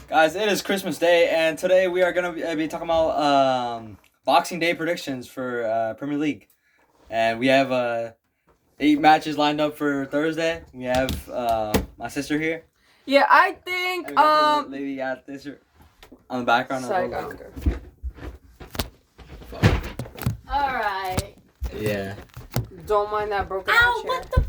Guys, it is Christmas Day, and today we are going to be talking about Boxing Day predictions for Premier League. And we have 8 matches lined up for Thursday. We have my sister here. Yeah, I think And we got the lady got this on the background. Alright. Yeah. Don't mind that broken Ow, chair. what the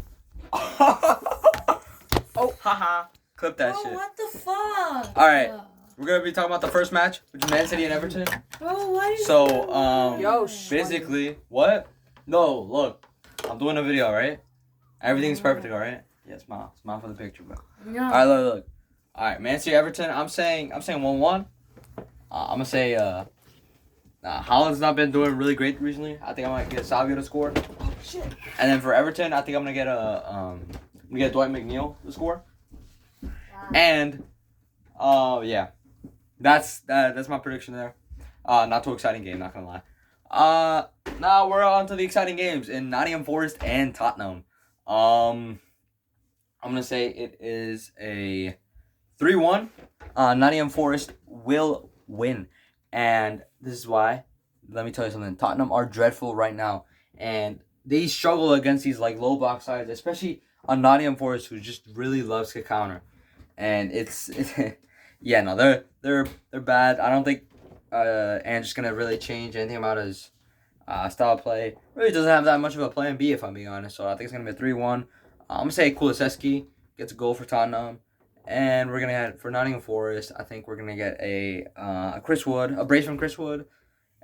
Oh, haha. Clip that shit. what the fuck? Alright. We're going to be talking about the first match, which is Man City and Everton. Bro, why you Yo, Basically, what? No, look. I'm doing a video, right? Everything's perfect, alright? Yeah, smile. Smile for the picture, bro. No. Alright, look. Alright, Man City Everton, I'm saying 1-1. I'm gonna say Haaland's not been doing really great recently. I think I might get Savio to score. Oh shit. And then for Everton, I think I'm gonna get Dwight McNeil to score. And yeah. That's my prediction there. Not too exciting game, not gonna lie. Now we're on to the exciting games in Nottingham Forest and Tottenham. I'm gonna say it is a 3-1. Nottingham Forest will win, and this is why. Let me tell you something. Tottenham are dreadful right now, and they struggle against these like low block sides, especially on Nottingham Forest, who just really loves to counter. And it's yeah, no, they're bad. I don't think Andrew's gonna really change anything about his style of play. Really doesn't have that much of a plan B, if I'm being honest. So I think it's gonna be a 3-1. I'm gonna say Kulusevski gets a goal for Tottenham, and we're gonna get for Nottingham Forest. I think we're gonna get a Chris Wood, a brace from Chris Wood,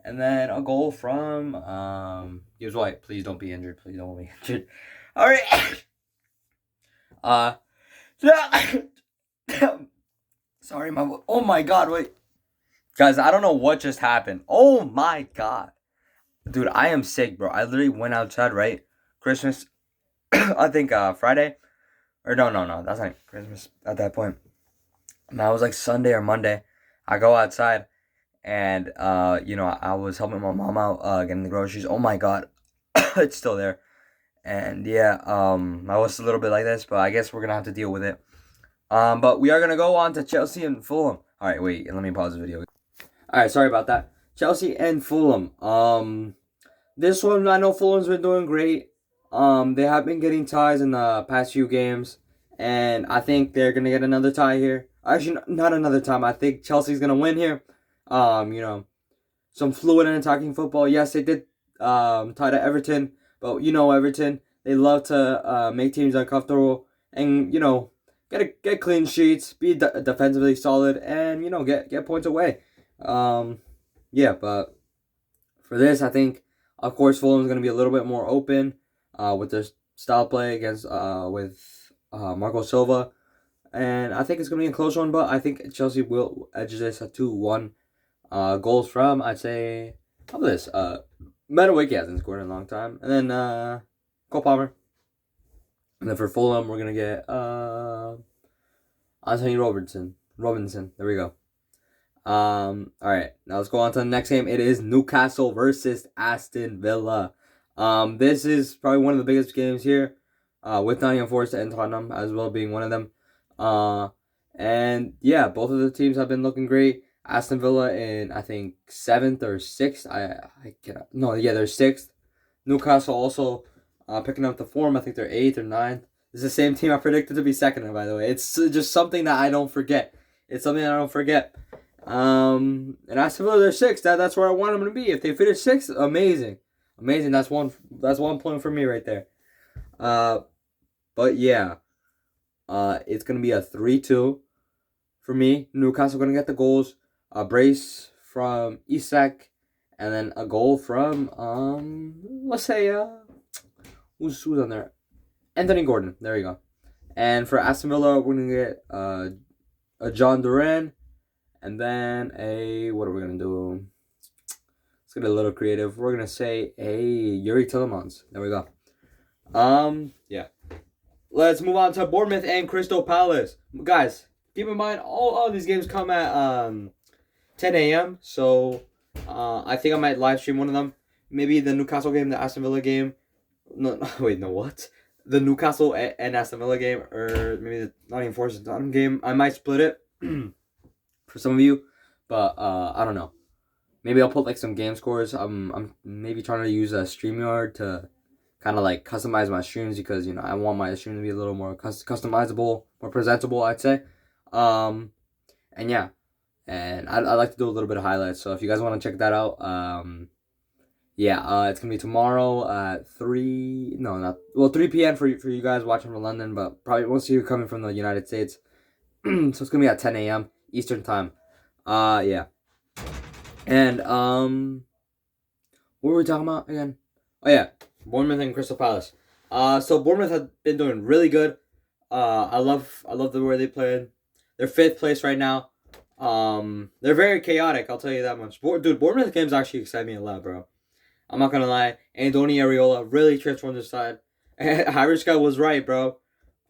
and then a goal from Gibbs White. Please don't be injured. Please don't be injured. All right. Sorry, oh my god, wait. Guys, I don't know what just happened. Oh my god. Dude, I am sick, bro. I literally went outside, right? Christmas, I think Friday. Or no, that's not Christmas at that point. Now it was like Sunday or Monday. I go outside and, I was helping my mom out getting the groceries. Oh my god. It's still there. And yeah, I was a little bit like this, but I guess we're going to have to deal with it. But we are going to go on to Chelsea and Fulham. All right, wait, let me pause the video. All right, sorry about that. Chelsea and Fulham. This one, I know Fulham's been doing great. They have been getting ties in the past few games, and I think they're going to get another tie here. Actually, not another time. I think Chelsea's going to win here. Some fluid and attacking football. Yes, they did tie to Everton, but Everton, they love to make teams uncomfortable and, get clean sheets, be defensively solid, and, get points away. Yeah, but for this, I think, of course, Fulham's going to be a little bit more open with their style play against with Marco Silva. And I think it's going to be a close one, but I think Chelsea will edge this at 2-1. Goals from, I'd say, how about this? Madueke hasn't scored in a long time. And then Cole Palmer. And then for Fulham, we're going to get Anthony Robinson. There we go. All right, now let's go on to the next game. It is Newcastle versus Aston Villa. This is probably one of the biggest games here, with Nottingham Forest and Tottenham as well being one of them. And yeah, both of the teams have been looking great. Aston Villa in, I think, 7th or 6th. They're 6th. Newcastle also picking up the form. I think they're 8th or 9th. This is the same team I predicted to be 2nd, by the way. It's just something that I don't forget. And Aston Villa, they're 6th. That's where I want them to be. If they finish 6th, amazing. That's one point for me right there. But yeah, it's gonna be a 3-2 for me. Newcastle gonna get the goals. A brace from Isak, and then a goal from let's say who's on there? Anthony Gordon. There you go. And for Aston Villa, we're gonna get a John Duran. And then what are we going to do? Let's get a little creative. We're going to say a Yuri Tillemans. There we go. Yeah. Let's move on to Bournemouth and Crystal Palace. Guys, keep in mind, all these games come at 10 a.m. So, I think I might live stream one of them. Maybe the Newcastle game, the Aston Villa game. No, wait, no, what? The Newcastle and Aston Villa game, or maybe the Nottingham Forest and Tottenham game. I might split it. for some of you, but I don't know. Maybe I'll put like some game scores. I'm maybe trying to use a StreamYard to kind of like customize my streams because I want my stream to be a little more customizable, more presentable, I'd say. And yeah, and I like to do a little bit of highlights. So if you guys want to check that out, yeah, it's gonna be tomorrow at 3 p.m. for you guys watching from London, but probably most of you coming from the United States. So it's gonna be at 10 a.m. Eastern time. Yeah. And what were we talking about again? Oh yeah, Bournemouth and Crystal Palace. So Bournemouth have been doing really good. I love the way they played. They're 5th place right now. They're very chaotic. I'll tell you that much. Dude, Bournemouth games actually excite me a lot, bro. I'm not gonna lie. Andoni Areola really transformed their side. Irish guy was right, bro.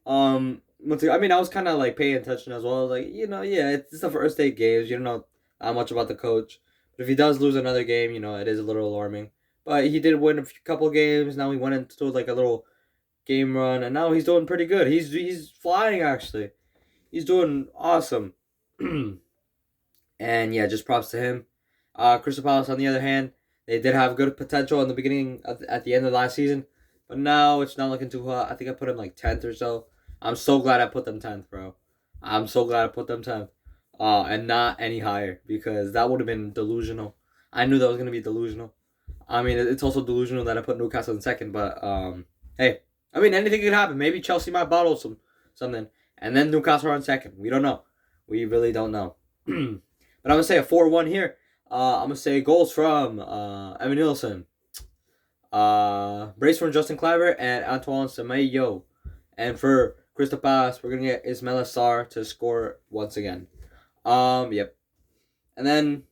I was kind of like paying attention as well. Like, yeah, it's the first 8 games. You don't know that much about the coach. But if he does lose another game, it is a little alarming. But he did win a couple games. Now he went into like a little game run, and now he's doing pretty good. He's flying actually. He's doing awesome. And yeah, just props to him. Crystal Palace, on the other hand, they did have good potential in the beginning, at the end of last season, but now it's not looking too hot. I think I put him like 10th or so. I'm so glad I put them 10th, bro. I'm so glad I put them 10th. And not any higher, because that would have been delusional. I knew that was going to be delusional. I mean, it's also delusional that I put Newcastle in 2nd, but hey, I mean, anything could happen. Maybe Chelsea might bottle something, and then Newcastle on 2nd. We don't know. We really don't know. But I'm going to say a 4-1 here. I'm going to say goals from Evan Nielsen, brace from Justin Cliver, and Antoine Semedo. And for Crystal Palace, we're going to get Ismail Sarr to score once again. Yep. And then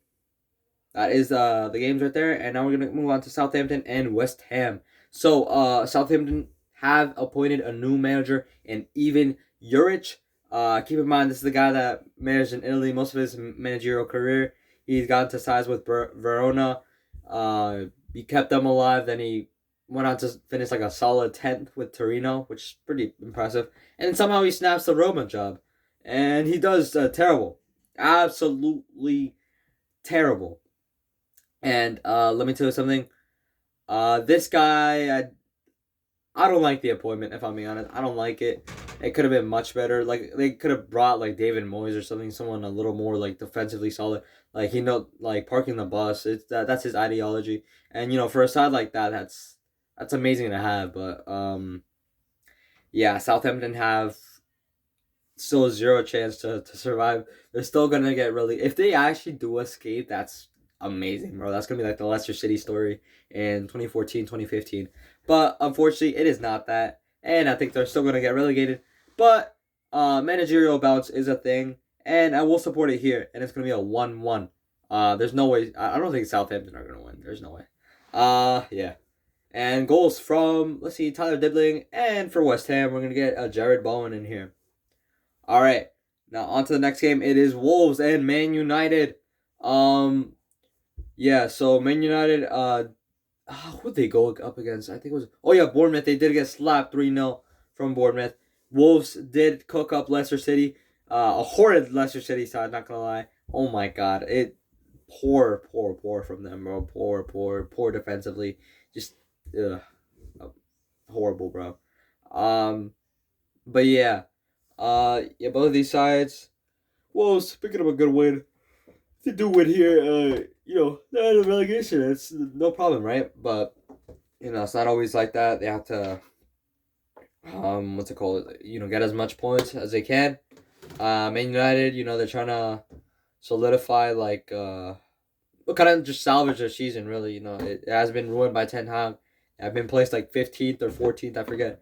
that is the games right there. And now we're going to move on to Southampton and West Ham. So Southampton have appointed a new manager in Ivan Juric. Keep in mind, this is the guy that managed in Italy most of his managerial career. He's gotten to size with Verona. He kept them alive. Then he went on to finish like a solid 10th with Torino, which is pretty impressive. And somehow he snaps the Roma job. And he does terrible. Absolutely terrible. And let me tell you something. This guy, I don't like the appointment, if I'm being honest. I don't like it. It could have been much better. Like, they could have brought like David Moyes or something, someone a little more like defensively solid. Like, like parking the bus. That's his ideology. And for a side like that, that's amazing to have. But yeah, Southampton have still 0 chance to survive. They're still gonna get really. If they actually do escape, that's amazing, bro. That's gonna be like the Leicester City story in 2014, 2015. But unfortunately, it is not that, and I think they're still gonna get relegated. But managerial bounce is a thing, and I will support it here, and it's gonna be a 1-1. There's no way. I don't think Southampton are gonna win. There's no way. Yeah. And goals from, let's see, Tyler Dibling, and for West Ham, we're gonna get Jared Bowen in here. All right. Now on to the next game. It is Wolves and Man United. Yeah. So Man United. Who'd they go up against? I think it was. Oh yeah, Bournemouth. They did get slapped 3-0 from Bournemouth. Wolves did cook up Leicester City. A horrid Leicester City side. Not gonna lie. Oh my God. Poor from them, bro. Poor defensively. Just horrible, bro. But yeah. Yeah, both of these sides. Wolves picking up a good win. If they do win here, they're out of relegation. It's no problem, right? But it's not always like that. They have to what's it called? Get as much points as they can. Man United, they're trying to solidify like kind of just salvage their season. Really, it has been ruined by Ten Hag. I've been placed like 15th or 14th, I forget.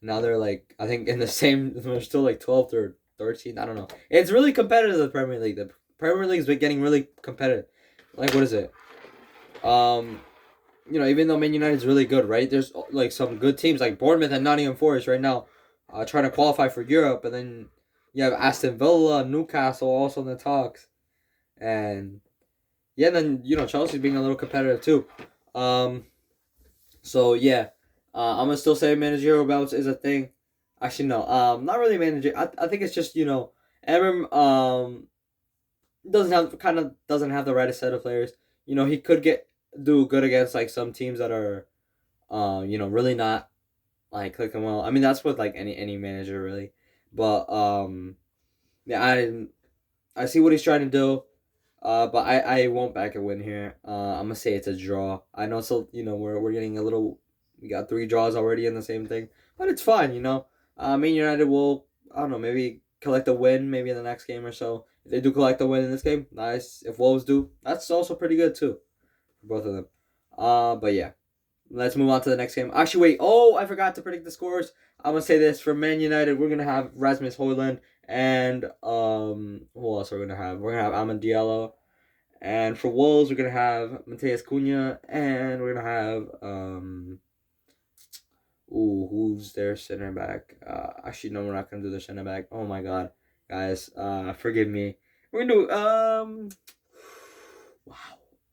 Now they're like, I think in the same, they're still like 12th or 13th. I don't know. It's really competitive, the Premier League. The Premier League's been getting really competitive. Like, what is it? Even though Man United's really good, right? There's like some good teams like Bournemouth and Nottingham Forest right now trying to qualify for Europe. And then you have Aston Villa, Newcastle also in the talks. And yeah, then, Chelsea's being a little competitive too. So yeah. I'm gonna still say managerial bounce is a thing. Actually, no. Not really manager. I think it's just Evan. doesn't have the right set of players. You know, he could do good against like some teams that are, really not like clicking well. I mean, that's with like any manager really, but yeah, I see what he's trying to do. But I won't back a win here. I'm gonna say it's a draw. I know, so we're getting a little. We got 3 draws already in the same thing, but it's fine. Man United will, I don't know, maybe collect a win maybe in the next game or so. If they do collect a win in this game, nice. If Wolves do, that's also pretty good too for both of them. But yeah, let's move on to the next game. Actually, wait. Oh, I forgot to predict the scores. I'm gonna say this for Man United. We're gonna have Rasmus Højlund and who else are we gonna have? We're gonna have Amad Diallo. And for Wolves, we're gonna have Mateus Cunha, and we're gonna have who's their center back? Actually, no, we're not gonna do the center back. Oh my god, guys, forgive me. We're gonna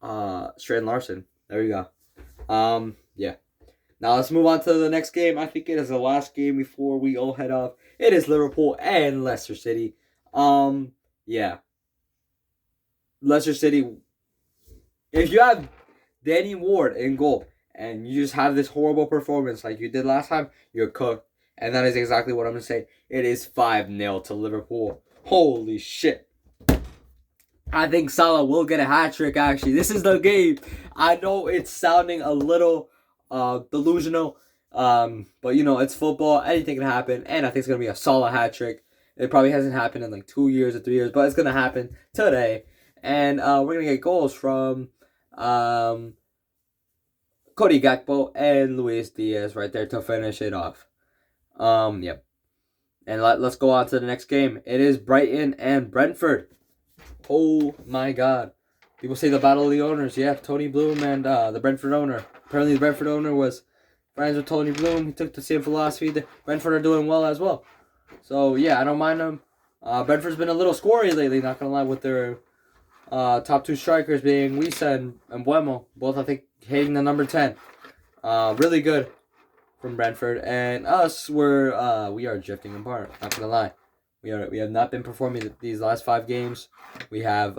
do Strand Larson. There we go. Yeah. Now let's move on to the next game. I think it is the last game before we all head off. It is Liverpool and Leicester City. Yeah. Leicester City. If you have Danny Ward in goal and you just have this horrible performance like you did last time, you're cooked. And that is exactly what I'm going to say. It is 5-0 to Liverpool. Holy shit. I think Salah will get a hat trick, actually. This is the game. I know it's sounding a little delusional, but it's football. Anything can happen. And I think it's going to be a Salah hat trick. It probably hasn't happened in like 2 years or 3 years, but it's going to happen today. And we're going to get goals from Cody Gakpo and Luis Diaz right there to finish it off. Yep. And let's go on to the next game. It is Brighton and Brentford. Oh my god. People say the battle of the owners. Yeah, Tony Bloom and the Brentford owner. Apparently the Brentford owner was friends with Tony Bloom. He took the same philosophy. The Brentford are doing well as well. So yeah, I don't mind them. Brentford's been a little scory lately, not gonna lie, with their top 2 strikers being Wisa and Buemo. Both, I think, hitting the number 10. Really good from Brentford. And us, we are drifting apart, not gonna lie. We have not been performing these last 5 games. We have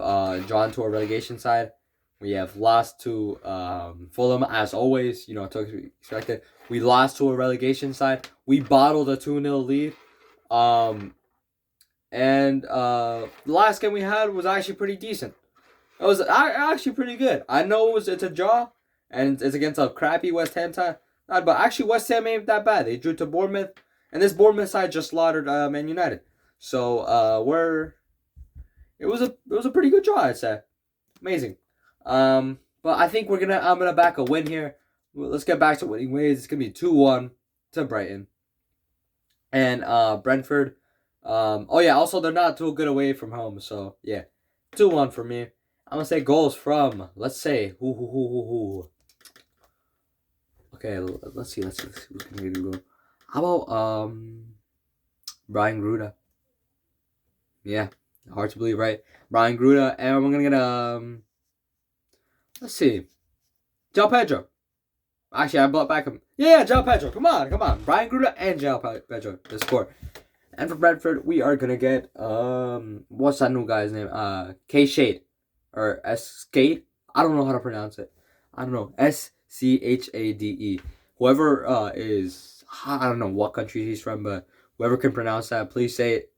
drawn to a relegation side. We have lost to Fulham, as always. To expected. We lost to a relegation side. We bottled a 2-0 lead. And the last game we had was actually pretty decent. It was actually pretty good. I know it's a draw, and it's against a crappy West Ham side. But actually, West Ham ain't that bad. They drew to Bournemouth, and this Bournemouth side just slaughtered Man United. So it was a pretty good draw, I'd say. Amazing. But I think I'm gonna back a win here. Let's get back to winning ways. It's gonna be 2-1 to Brighton. And Brentford. Also they're not too good away from home, so yeah. 2-1 for me. I'm gonna say goals from, let's say, who. Okay, let's see who's gonna go. How about Brian Gruda? Yeah, hard to believe, right? Brian Gruda, and we're gonna get let's see, João Pedro. Actually, I brought back him. Yeah, João Pedro. Come on. Brian Gruda and João Pedro to score. And for Brentford, we are gonna get what's that new guy's name? K Shade or S Skate. I don't know how to pronounce it. I don't know. Schade. Whoever is, I don't know what country he's from, but whoever can pronounce that, please say it.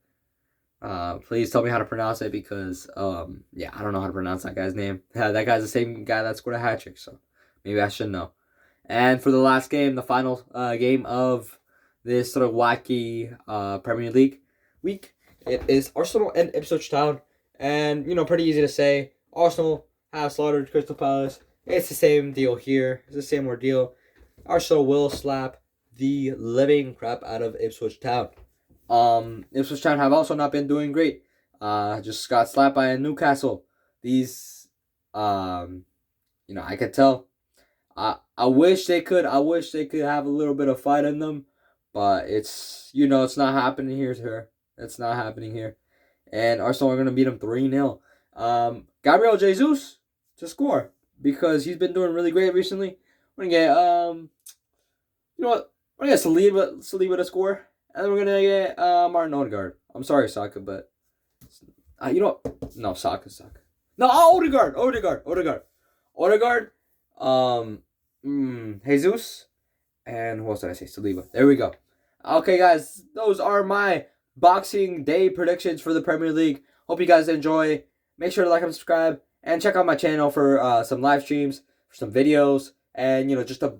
Please tell me how to pronounce it because I don't know how to pronounce that guy's name. That guy's the same guy that scored a hat trick, so maybe I should know. And for the last game, the final game of this sort of wacky Premier League week, it is Arsenal and Ipswich Town. And, pretty easy to say. Arsenal have slaughtered Crystal Palace. It's the same deal here. It's the same ordeal. Arsenal will slap the living crap out of Ipswich Town. Ipswich Town have also not been doing great. Just got slapped by Newcastle. These, I could tell. I wish they could have a little bit of fight in them, but it's not happening here, sir. It's not happening here. And Arsenal are going to beat them 3-0. Gabriel Jesus to score because he's been doing really great recently. We're going to get, we're going to get Saliba to score. And then we're going to get Martin Odegaard. I'm sorry, Saka, but You know, no, Saka. No, Odegaard. Jesus, and who else did I say? Saliba. There we go. Okay, guys, those are my Boxing Day predictions for the Premier League. Hope you guys enjoy. Make sure to like and subscribe, and check out my channel for some live streams, for some videos, and just a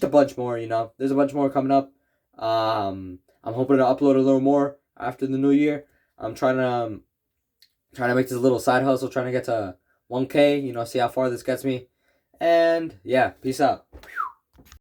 bunch more. There's a bunch more coming up. I'm hoping to upload a little more after the new year. I'm trying to make this a little side hustle, trying to get to 1K. See how far this gets me. And yeah, peace out.